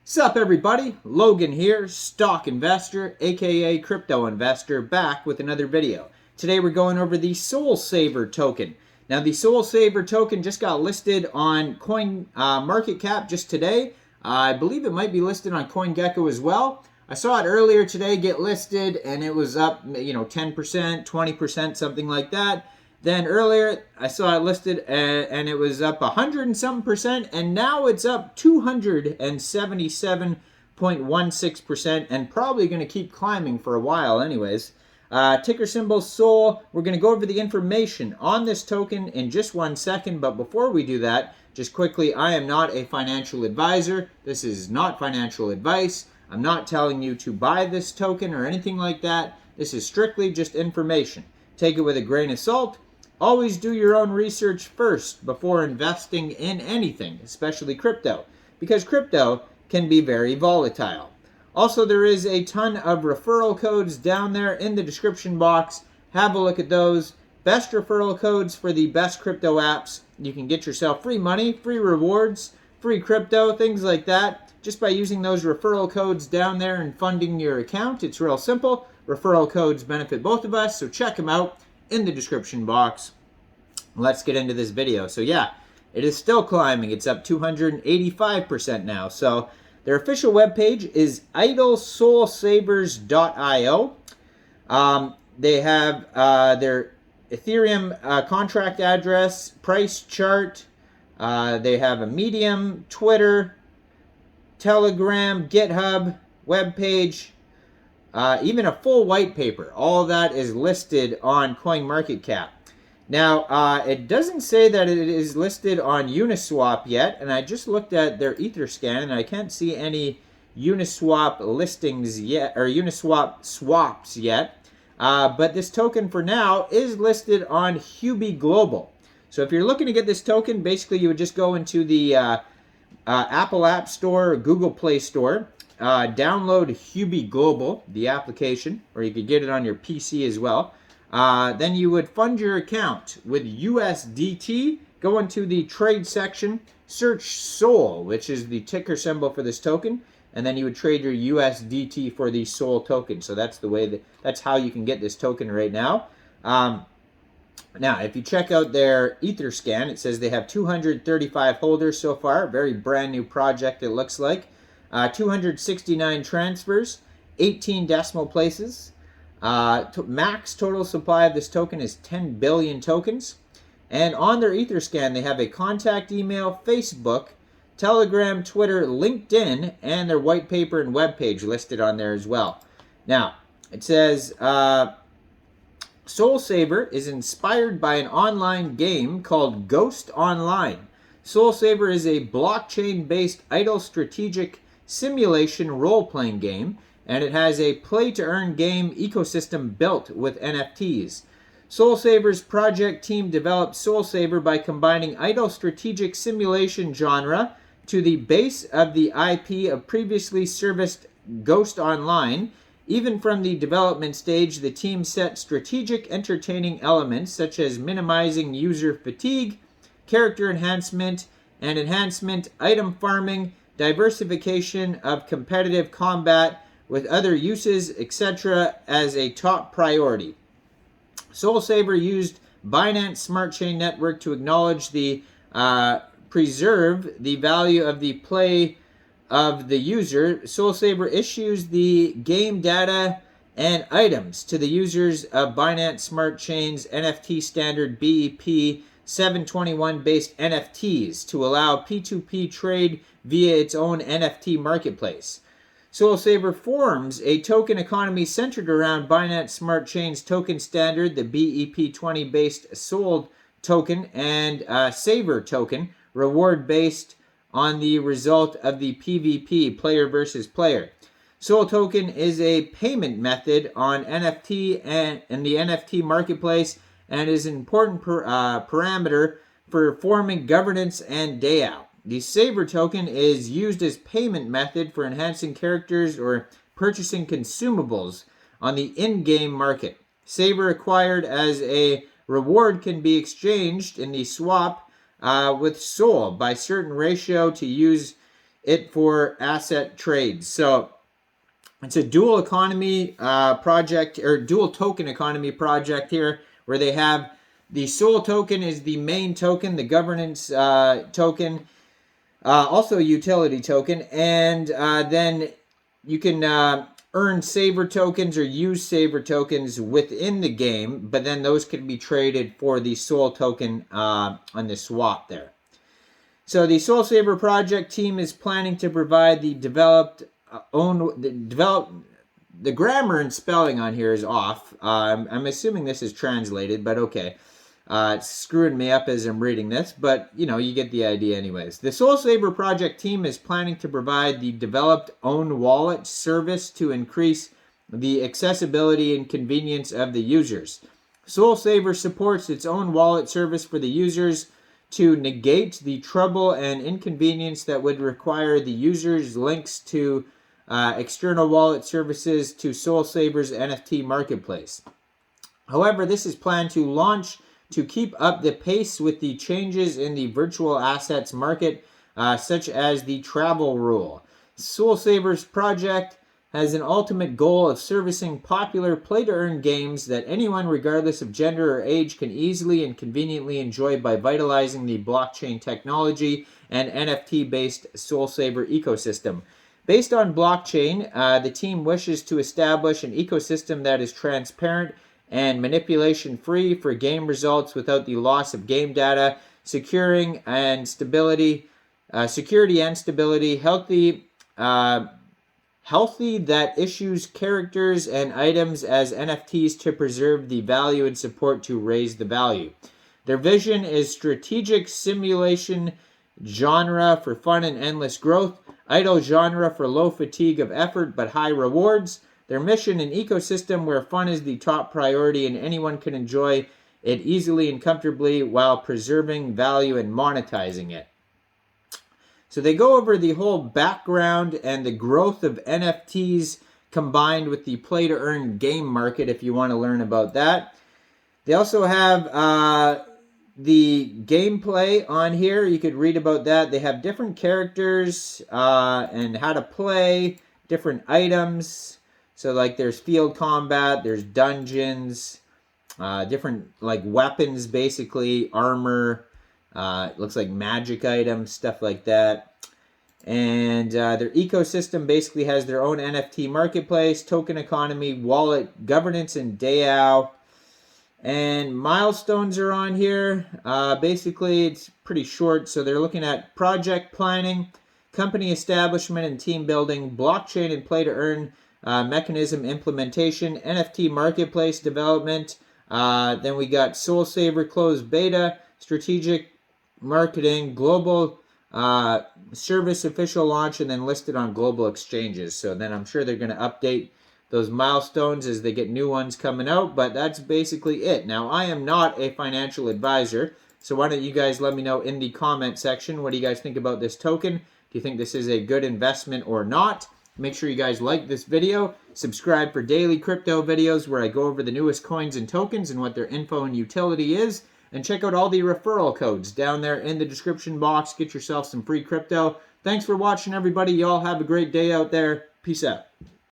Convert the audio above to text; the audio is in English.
Sup everybody, Logan here, stock investor, aka crypto investor, back with another video. Today we're going over the Soulsaver token. Now the Soulsaver token just got listed on Coin Market Cap just today. I believe it might be listed on CoinGecko as well. I saw it earlier today get listed and it was up, 10%, 20%, something like that. Then earlier, I saw it listed and it was up 100 and some percent, and now it's up 277.16% and probably going to keep climbing for a while anyways. Ticker symbol SOL. We're going to go over the information on this token in just 1 second, but before we do that, just quickly, I am not a financial advisor. This is not financial advice. I'm not telling you to buy this token or anything like that. This is strictly just information. Take it with a grain of salt. Always do your own research first before investing in anything, especially crypto, because crypto can be very volatile. Also, there is a ton of referral codes down there in the description box. Have a look at those. Best referral codes for the best crypto apps. You can get yourself free money, free rewards, free crypto, things like that, just by using those referral codes down there and funding your account. It's real simple. Referral codes benefit both of us, so check them out in the description box. Let's get into this video. So yeah, it is still climbing. It's up 285% now. So their official webpage is idlesoulsavers.io. They have their Ethereum contract address, price chart. They have a Medium, Twitter, Telegram, GitHub, webpage, even a full white paper. All of that is listed on CoinMarketCap. Now, it doesn't say that it is listed on Uniswap yet, and I just looked at their Etherscan, and I can't see any Uniswap listings yet, or Uniswap swaps yet. But this token for now is listed on Huobi Global. So if you're looking to get this token, basically you would just go into the Apple App Store or Google Play Store, download Huobi Global, the application, or you could get it on your PC as well. Then you would fund your account with USDT, go into the trade section, search SOL, which is the ticker symbol for this token, and then you would trade your USDT for the SOL token. So that's the way that's how you can get this token right now. Now, if you check out their Etherscan, it says they have 235 holders so far. Very brand new project, it looks like. 269 transfers, 18 decimal places. Max total supply of this token is 10 billion tokens. And on their Etherscan, they have a contact email, Facebook, Telegram, Twitter, LinkedIn, and their white paper and webpage listed on there as well. Now, it says Soulsaver is inspired by an online game called Ghost Online. Soulsaver is a blockchain-based idle strategic simulation role-playing game, and it has a play-to-earn game ecosystem built with NFTs. Soulsaver's project team developed Soulsaver by combining idle strategic simulation genre to the base of the IP of previously serviced Ghost Online. Even from the development stage, the team set strategic entertaining elements such as minimizing user fatigue, character enhancement, item farming, diversification of competitive combat with other uses, etc. as a top priority. Soulsaver used Binance Smart Chain Network to acknowledge the preserve the value of the play of the user. Soulsaver issues the game data and items to the users of Binance Smart Chain's NFT standard BEP 721 based NFTs to allow P2P trade via its own NFT marketplace. Soulsaver forms a token economy centered around Binance Smart Chain's token standard, the BEP20 based SOL token, and Saver token, reward based on the result of the PvP, player versus player. SOL token is a payment method on NFT and in the NFT marketplace, and is an important parameter for forming governance and DAO. The Saver token is used as payment method for enhancing characters or purchasing consumables on the in-game market. Saver acquired as a reward can be exchanged in the swap with SOL by certain ratio to use it for asset trades. So it's a dual economy project, or dual token economy project here, where they have the Sol token is the main token, the governance token, also a utility token, and then you can earn Saver tokens or use Saver tokens within the game, but then those can be traded for the Sol token on the swap there. So the Soulsaver project team is planning to provide the the grammar and spelling on here is off. I'm assuming this is translated, but okay. It's screwing me up as I'm reading this, but you know, you get the idea anyways. The Soulsaver project team is planning to provide the developed own wallet service to increase the accessibility and convenience of the users. Soulsaver supports its own wallet service for the users to negate the trouble and inconvenience that would require the user's links to external wallet services to Soulsaver's NFT marketplace. However, this is planned to launch to keep up the pace with the changes in the virtual assets market, such as the travel rule. Soulsaver's project has an ultimate goal of servicing popular play-to-earn games that anyone, regardless of gender or age, can easily and conveniently enjoy by vitalizing the blockchain technology and NFT-based Soulsaver ecosystem. Based on blockchain, the team wishes to establish an ecosystem that is transparent and manipulation-free for game results without the loss of game data, security and stability, healthy that issues characters and items as NFTs to preserve the value and support to raise the value. Their vision is strategic simulation genre for fun and endless growth, idle genre for low fatigue of effort but high rewards. Their mission, an ecosystem where fun is the top priority and anyone can enjoy it easily and comfortably while preserving value and monetizing it. So they go over the whole background and the growth of NFTs combined with the play-to-earn game market if you want to learn about that. They also have the gameplay on here. You could read about that. They have different characters and how to play, different items. So like there's field combat, there's dungeons, different like weapons basically, armor, looks like magic items, stuff like that. And their ecosystem basically has their own NFT marketplace, token economy, wallet governance, and DAO. And milestones are on here. Basically, it's pretty short. So they're looking at project planning, company establishment and team building, blockchain and play-to-earn mechanism implementation, NFT marketplace development. Then we got Soulsaver closed beta, strategic marketing, global service official launch, and then listed on global exchanges. So then I'm sure they're going to update those milestones as they get new ones coming out, but that's basically it. Now, I am not a financial advisor, so why don't you guys let me know in the comment section, what do you guys think about this token? Do you think this is a good investment or not? Make sure you guys like this video, subscribe for daily crypto videos where I go over the newest coins and tokens and what their info and utility is, and check out all the referral codes down there in the description box. Get yourself some free crypto. Thanks for watching, everybody. Y'all have a great day out there. Peace out.